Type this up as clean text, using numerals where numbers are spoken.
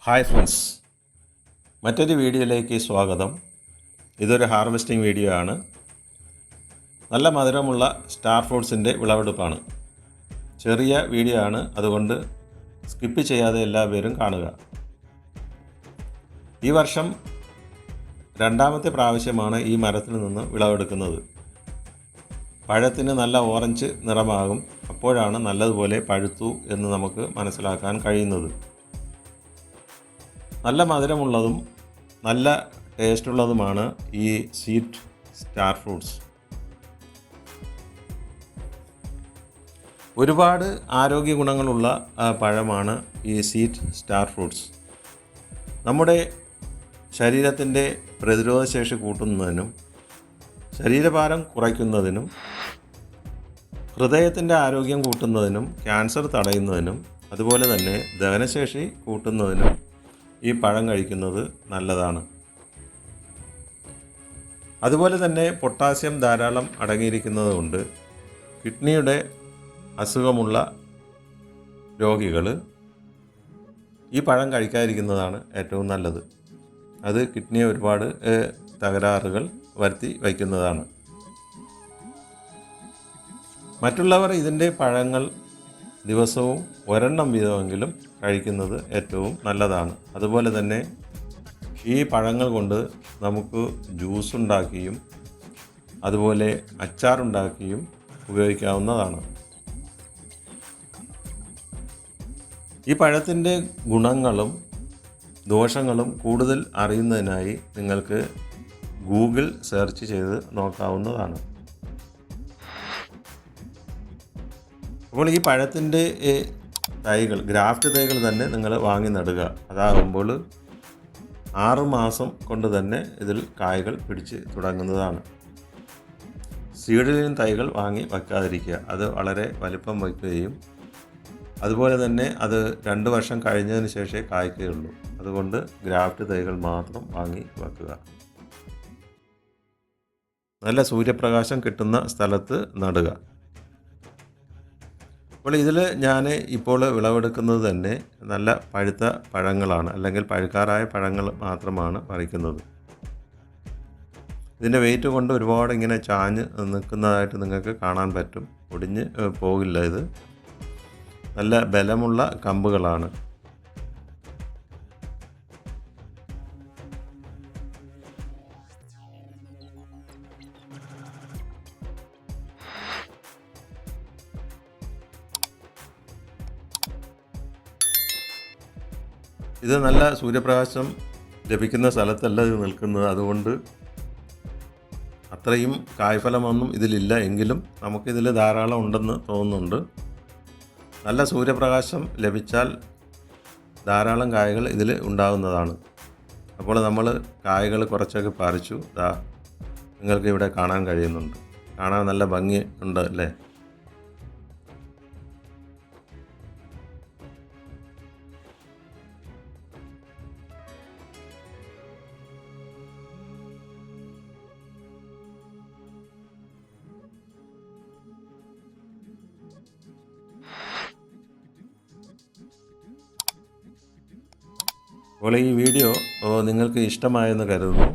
Hi friends, മറ്റൊരു വീഡിയോയിലേക്ക് സ്വാഗതം. ഇതൊരു ഹാർവെസ്റ്റിംഗ് വീഡിയോ ആണ്. നല്ല മധുരമുള്ള സ്റ്റാർ ഫ്രൂട്ട്സിൻ്റെ വിളവെടുപ്പാണ്. ചെറിയ വീഡിയോ ആണ്, അതുകൊണ്ട് സ്കിപ്പ് ചെയ്യാതെ എല്ലാവരും കാണുക. ഈ വർഷം രണ്ടാമത്തെ പ്രാവശ്യമാണ് ഈ മരത്തിൽ നിന്ന് വിളവെടുക്കുന്നത്. പഴത്തിന് നല്ല ഓറഞ്ച് നിറമാകും. അപ്പോഴാണ് നല്ലതുപോലെ പഴുത്തു എന്ന് നമുക്ക് മനസ്സിലാക്കാൻ കഴിയുന്നത്. നല്ല മധുരമുള്ളതും നല്ല ടേസ്റ്റുള്ളതുമാണ് ഈ സ്വീറ്റ് സ്റ്റാർ ഫ്രൂട്ട്സ്. ഒരുപാട് ആരോഗ്യ ഗുണങ്ങളുള്ള പഴമാണ് ഈ സ്വീറ്റ് സ്റ്റാർ ഫ്രൂട്ട്സ്. നമ്മുടെ ശരീരത്തിൻ്റെ പ്രതിരോധശേഷി കൂട്ടുന്നതിനും ശരീരഭാരം കുറയ്ക്കുന്നതിനും ഹൃദയത്തിൻ്റെ ആരോഗ്യം കൂട്ടുന്നതിനും ക്യാൻസർ തടയുന്നതിനും അതുപോലെ തന്നെ ദഹനശേഷി കൂട്ടുന്നതിനും ഈ പഴം കഴിക്കുന്നത് നല്ലതാണ്. അതുപോലെ തന്നെ പൊട്ടാസ്യം ധാരാളം അടങ്ങിയിരിക്കുന്നത് കൊണ്ട് കിഡ്നിയുടെ അസുഖമുള്ള രോഗികൾ ഈ പഴം കഴിക്കാതിരിക്കുന്നതാണ് ഏറ്റവും നല്ലത്. അത് കിഡ്നിയെ ഒരുപാട് തകരാറുകൾ വരുത്തി വയ്ക്കുന്നതാണ്. മറ്റുള്ളവർ ഇതിൻ്റെ പഴങ്ങൾ ദിവസവും ഒരെണ്ണം വീതമെങ്കിലും കഴിക്കുന്നത് ഏറ്റവും നല്ലതാണ്. അതുപോലെ തന്നെ ഈ പഴങ്ങൾ കൊണ്ട് നമുക്ക് ജ്യൂസ് ഉണ്ടാക്കിയും അതുപോലെ അച്ചാറുണ്ടാക്കിയും ഉപയോഗിക്കാവുന്നതാണ്. ഈ പഴത്തിൻ്റെ ഗുണങ്ങളും ദോഷങ്ങളും കൂടുതൽ അറിയുന്നതിനായി നിങ്ങൾക്ക് ഗൂഗിൾ സെർച്ച് ചെയ്ത് നോക്കാവുന്നതാണ്. അപ്പോൾ ഈ പഴത്തിൻ്റെ തൈകൾ, ഗ്രാഫ്റ്റ് തൈകൾ തന്നെ നിങ്ങൾ വാങ്ങി നടുക. അതാകുമ്പോൾ 6 മാസം കൊണ്ട് തന്നെ ഇതിൽ കായ്കൾ പിടിച്ച് തുടങ്ങുന്നതാണ്. സീഡ്ലിംഗ് തൈകൾ വാങ്ങി വയ്ക്കാതിരിക്കുക. അത് വളരെ വലിപ്പം വയ്ക്കുകയും അതുപോലെ തന്നെ അത് 2 വർഷം കഴിഞ്ഞതിന് ശേഷമേ കായ്ക്കുകയുള്ളൂ. അതുകൊണ്ട് ഗ്രാഫ്റ്റ് തൈകൾ മാത്രം വാങ്ങി വയ്ക്കുക. നല്ല സൂര്യപ്രകാശം കിട്ടുന്ന സ്ഥലത്ത് നടുക. അപ്പോൾ ഇതിൽ ഞാൻ ഇപ്പോൾ വിളവെടുക്കുന്നത് തന്നെ നല്ല പഴുത്ത പഴങ്ങളാണ്, അല്ലെങ്കിൽ പഴുക്കാറായ പഴങ്ങൾ മാത്രമാണ് പറിക്കുന്നത്. ഇതിൻ്റെ വെയിറ്റ് കൊണ്ട് ഒരുപാട് ഇങ്ങനെ ചാഞ്ഞ് നിൽക്കുന്നതായിട്ട് നിങ്ങൾക്ക് കാണാൻ പറ്റും. ഒടിഞ്ഞ് പോകില്ല. ഇത് നല്ല ബലമുള്ള കമ്പുകളാണ്. ഇത് നല്ല സൂര്യപ്രകാശം ലഭിക്കുന്ന സ്ഥലത്തല്ല ഇത് നിൽക്കുന്നത്. അതുകൊണ്ട് അത്രയും കായ്ഫലമൊന്നും ഇതിലില്ല. എങ്കിലും നമുക്കിതിൽ ധാരാളം ഉണ്ടെന്ന് തോന്നുന്നുണ്ട്. നല്ല സൂര്യപ്രകാശം ലഭിച്ചാൽ ധാരാളം കായകൾ ഇതിൽ ഉണ്ടാകുന്നതാണ്. അപ്പോൾ നമ്മൾ കായകൾ കുറച്ചൊക്കെ പറിച്ചു. നിങ്ങൾക്ക് ഇവിടെ കാണാൻ കഴിയുന്നുണ്ട്. കാണാൻ നല്ല ഭംഗി ഉണ്ട് അല്ലേ? അപ്പോൾ ഈ വീഡിയോ നിങ്ങൾക്ക് ഇഷ്ടമായെന്ന് കരുതുന്നു.